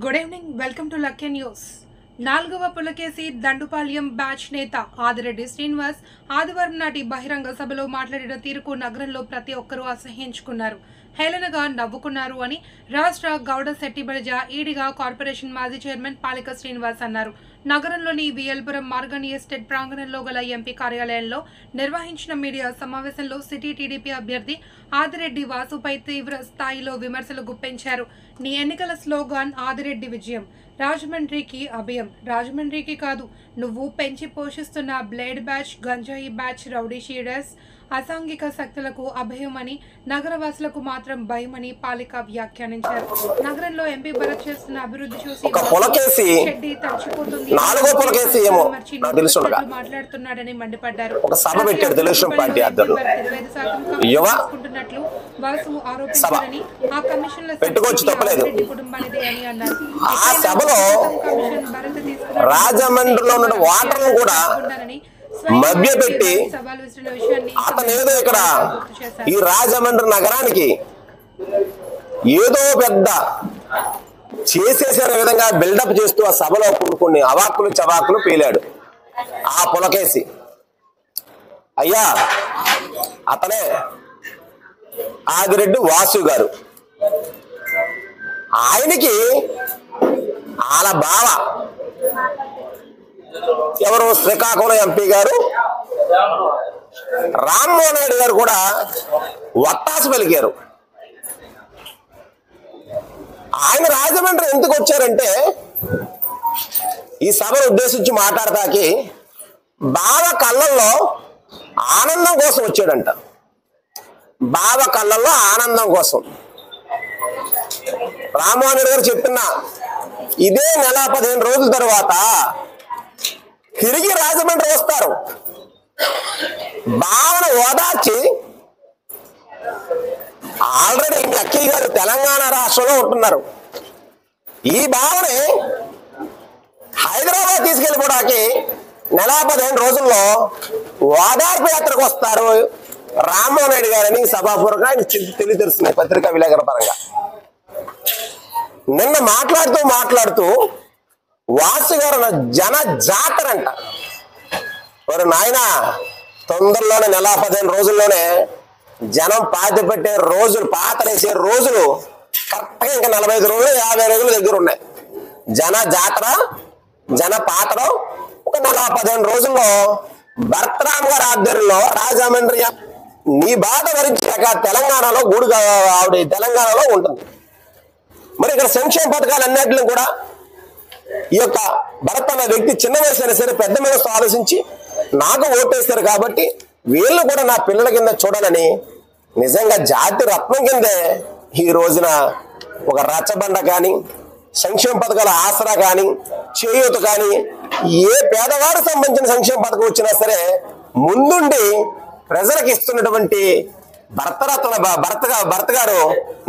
Good evening, welcome to lucky news. 4వ Pulakeshi Dandupalyam batch నేత ఆదిరెడ్డి శ్రీనివాస్ ఆదివారం నాటి బహిరంగ సభలో మాట్లాడిన తీరుకు నగరంలో ప్రతి ఒక్కరూ అసహ్యించుకున్నారు, హేళనగా నవ్వుకున్నారు అని రాష్ట్ర గౌడ శెట్టిబలిజ ఈడిగా కార్పొరేషన్ మాజీ చైర్మన్ పాలిక శ్రీనివాస్ అన్నారు. నగరంలోని విఎల్పురం మార్గన్ ఎస్టేట్ ప్రాంగణంలో గల ఎంపీ కార్యాలయంలో నిర్వహించిన మీడియా సమావేశంలో సిటీ టీడీపీ అభ్యర్థి ఆదిరెడ్డి వాసుపై తీవ్ర స్థాయిలో విమర్శలు గుప్పించారు. నీ ఎన్నికల స్లోగాన్ ఆదిరెడ్డి విజయం, రాజమండ్రికి అభయం. రాజమండ్రికి కాదు, నువ్వు పెంచి పోషిస్తున్న బ్లేడ్ బ్యాచ్, గంజాయి బ్యాచ్, రౌడీ షీడర్స్, అసాంఘిక శక్తులకు అభయమని, నగరవాసులకు మాత్రం భయమని పాలిక వ్యాఖ్యానించారు. నగరంలో ఎంపీ భరత్ చేస్తున్న అభివృద్ధి చూసి షెడ్డి తడిచిపోతుంది మాట్లాడుతున్నాడని మండిపడ్డారు. వాసు ఆరోపించారని, ఆ కమిషన్ల కుటుంబానిదే అని అన్నారు. రాజమండ్రిలో ఉన్న వాటర్ను కూడా మభ్యపెట్టి అతను ఏదో ఇక్కడ ఈ రాజమండ్రి నగరానికి ఏదో పెద్ద చేసేసిన విధంగా బిల్డప్ చేస్తూ ఆ సభలో కొన్ని అవాక్కులు చవాకులు పేలాడు. ఆ పులకేసి అయ్యా అతనే ఆదిరెడ్డి వాసు గారు. ఆయనకి వాళ్ళ బావ ఎవరు శ్రీకాకుళం ఎంపీ గారు రామ్మోహన్ రెడ్డి గారు కూడా వత్తాసు పలికారు. ఆయన రాజమండ్రి ఎందుకు వచ్చారంటే ఈ సభను ఉద్దేశించి మాట్లాడతాకి బావ కళ్ళల్లో ఆనందం కోసం వచ్చాడంట. బావ కళ్ళల్లో ఆనందం కోసం రామ్మోహన్ రెడ్డి గారు చెప్పిన ఇదే నెల 15 రోజుల తర్వాత తిరిగి రాజమండ్రి వస్తారు. బావను ఓదార్చి ఆల్రెడీ లక్కీ గారు తెలంగాణ రాష్ట్రంలో ఉంటున్నారు. ఈ బావని హైదరాబాద్ తీసుకెళ్ళిపోవడానికి నెల 15 రోజుల్లో ఓదార్పు యాత్రకు వస్తారు రామ్మోహన్ రెడ్డి గారని సభాపూర్వకంగా ఆయన తెలియజేస్తున్నాయి పత్రికా విలేకరుల పరంగా. నిన్న మాట్లాడుతూ వాసు గారు జన జాతరంట. మరి నాయన తొందరలోనే నెల 15 రోజుల్లోనే జనం పాతి పెట్టే రోజులు, పాతలేసే రోజులు కరెక్ట్గా ఇంకా 45 రోజులు 50 రోజుల దగ్గర ఉన్నాయి. జన జాతర, జన పాతర ఒక నెల 15 రోజుల్లో భర్తరామ్ గారి ఆధ్వర్యంలో రాజమండ్రి నీ బాధ భరించాక తెలంగాణలో ఆవిడ తెలంగాణలో ఉంటుంది. మరి ఇక్కడ సంక్షేమ పథకాలు అన్నింటినీ కూడా ఈ యొక్క భరత్ అన్న వ్యక్తి చిన్న వయసు అయినా సరే పెద్ద మనసుతో ఆలోచించి నాకు ఓటేస్తారు కాబట్టి వీళ్ళు కూడా నా పిల్లల కింద చూడాలని నిజంగా జాతి రత్నం కిందే ఈ రోజున ఒక రచ్చబండ కానీ, సంక్షేమ పథకాల ఆసరా కానీ, చేయూత కానీ, ఏ పేదవాడు సంబంధించిన సంక్షేమ పథకం వచ్చినా సరే ముందుండి ప్రజలకు ఇస్తున్నటువంటి భర్త గారు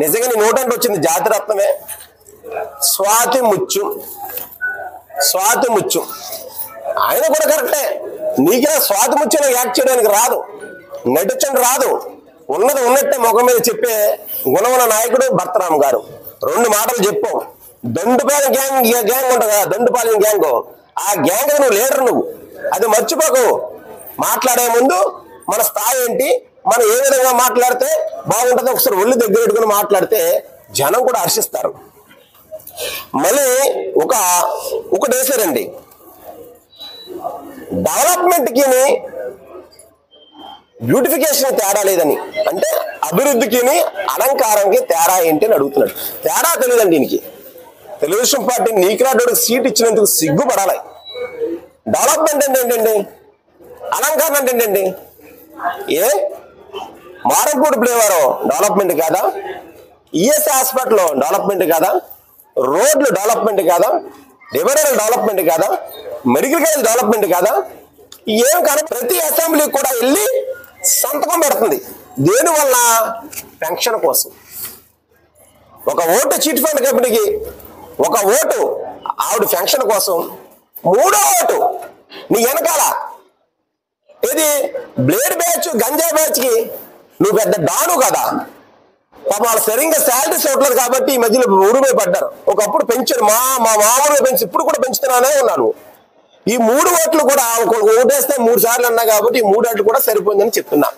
నిజంగా నీ నోటంటే వచ్చింది జాతి రత్నమే. స్వాతి ముత్యం ఆయన కూడా కరెక్టే. నీకే స్వాతి ముత్యం యాక్ట్ చేయడానికి రాదు, నటించండి రాదు. ఉన్నది ఉన్నట్టే ముఖం మీద చెప్పే గుణముల నాయకుడు భర్తరామ్ గారు. 2 మాటలు చెప్పావు. దండుపాలెం గ్యాంగ్ ఉంటుంది కదా, దండుపాలెం గ్యాంగ్, ఆ గ్యాంగ్ నువ్వు లీడర్, నువ్వు అది మర్చిపోకు. మాట్లాడే ముందు మన స్థాయి ఏంటి, మనం ఏ విధంగా మాట్లాడితే బాగుంటుంది ఒకసారి ఒళ్ళు దగ్గర పెట్టుకుని మాట్లాడితే జనం కూడా హర్షిస్తారు. మళ్ళీ ఒకటి వేసారండి, డెవలప్మెంట్కి బ్యూటిఫికేషన్ తేడా లేదని. అంటే అభివృద్ధికి అలంకారంకి తేడా ఏంటి అని అడుగుతున్నాడు. తేడా తెలియదండి దీనికి. తెలుగుదేశం పార్టీ నీకులాంటి సీట్ ఇచ్చినందుకు సిగ్గుపడాలి. డెవలప్మెంట్ అంటే ఏంటండి, అలంకారం అంటే ఏంటండి? ఏ మారంపూడి ప్లేవారో డెవలప్మెంట్ కాదా? ఈఎస్ హాస్పిటల్ డెవలప్మెంట్ కాదా? రోడ్లు డెవలప్మెంట్ కాదా? డివైడర్ డెవలప్మెంట్ కాదా? మెడికల్ కాలేజ్ డెవలప్మెంట్ కాదా? ఏం కానీ ప్రతి అసెంబ్లీకి కూడా వెళ్ళి సంతకం పెడుతుంది. దేనివల్ల? పెన్షన్ కోసం. ఒక ఓటు చిట్ ఫండ్ కంపెనీకి ఒక ఓటు ఆవిడ పెన్షన్ కోసం, 3వ ఓటు నీ వెనకాల ఇది బ్లేడ్ బ్యాచ్, గంజా బ్యాచ్ కి నువ్వు పెద్ద డాను కదా, వాళ్ళు సరిగ్గా శాలరీస్ ఇవ్వట్లేదు కాబట్టి ఈ మధ్యలో ఊరుమే పడ్డారు. ఒకప్పుడు పెంచారు, మా మామూలుగా పెంచి ఇప్పుడు కూడా పెంచుతున్నానే ఉన్నాను. ఈ 3 ఓట్లు కూడా ఓటేస్తే 3 సార్లు అన్నా కాబట్టి ఈ 3 ఓట్లు కూడా సరిపోయిందని చెప్తున్నా.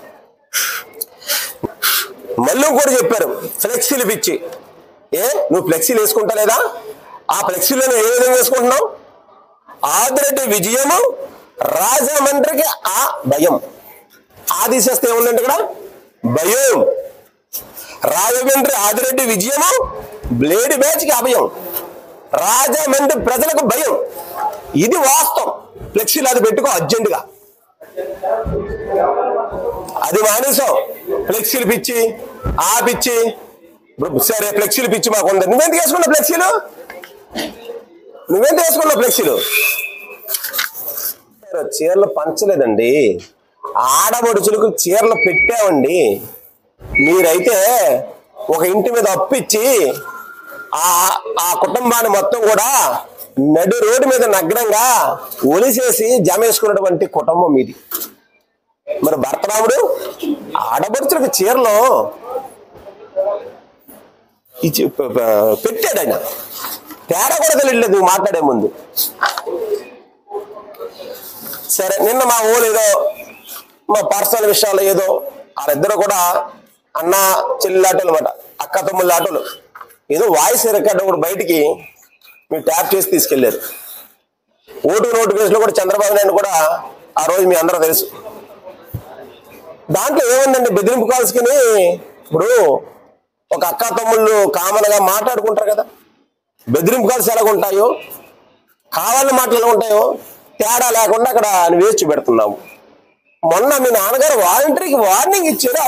మళ్ళీ కూడా చెప్పారు ఫ్లెక్సీలు పిచ్చి. నువ్వు ఫ్లెక్సీలు వేసుకుంటా లేదా? ఆ ఫ్లెక్సీలను ఏ విధంగా వేసుకుంటున్నావు? ఆదిరెడ్డి విజయము, రాజమండ్రికి ఆ భయం. తీసేస్తే ఏముందంటే ఇక్కడ భయం. రాజమండ్రి ఆదిరెడ్డి విజయము, బ్లేడ్ బ్యాచ్కి అభయం, రాజమండ్రి ప్రజలకు భయం. ఇది వాస్తవం. ఫ్లెక్సీలు అది పెట్టుకో అర్జెంటుగా. అది మానేసాం. ఫ్లెక్సీలు పిచ్చి, ఆ పిచ్చి. సరే ఫ్లెక్సీలు పిచ్చి మాకు ఉంది. నువ్వెందుకు వేసుకున్నావు ఫ్లెక్సీలు? ఫ్లెక్సీలు చీరలు పంచలేదండి, ఆడబడుచులకు చీరలు పెట్టామండి. మీరైతే ఒక ఇంటి మీద అప్పిచ్చి ఆ కుటుంబాన్ని మొత్తం కూడా నడి రోడ్డు మీద నగ్నంగా ఒలిసేసి జమేసుకున్నటువంటి కుటుంబం మీది. మరి భర్తరాముడు ఆడబడుచులకు చీరలు పెట్టాడు. ఆయన తేడా కూడా తెలియలేదు నువ్వు మాట్లాడే ముందు. సరే నిన్న మా ఊళ్ళో ఏదో మా పర్సనల్ విషయాలు ఏదో వాళ్ళిద్దరు కూడా అన్న చెల్లాటలు అనమాట, అక్క తమ్ముళ్ళ ఆటోలు ఏదో వాయిస్ రికార్డు కూడా బయటికి మీరు ట్యాప్ చేసి తీసుకెళ్లారు. ఓటు నోటిఫికేషన్ కూడా చంద్రబాబు నాయుడు కూడా ఆ రోజు మీ అందరూ తెలుసు. దాంట్లో ఏముందండి, బెదిరింపు కాల్స్కి ఇప్పుడు ఒక అక్క తమ్ముళ్ళు కామన్ గా మాట్లాడుకుంటారు కదా, బెదిరింపు కాల్స్ ఎలాగ ఉంటాయో, కావాలని మాటలు ఎలా ఉంటాయో తేడా లేకుండా అక్కడ వేచి పెడుతున్నావు. మొన్న మీ నాన్నగారు వాలంటీర్కి వార్నింగ్ ఇచ్చారు.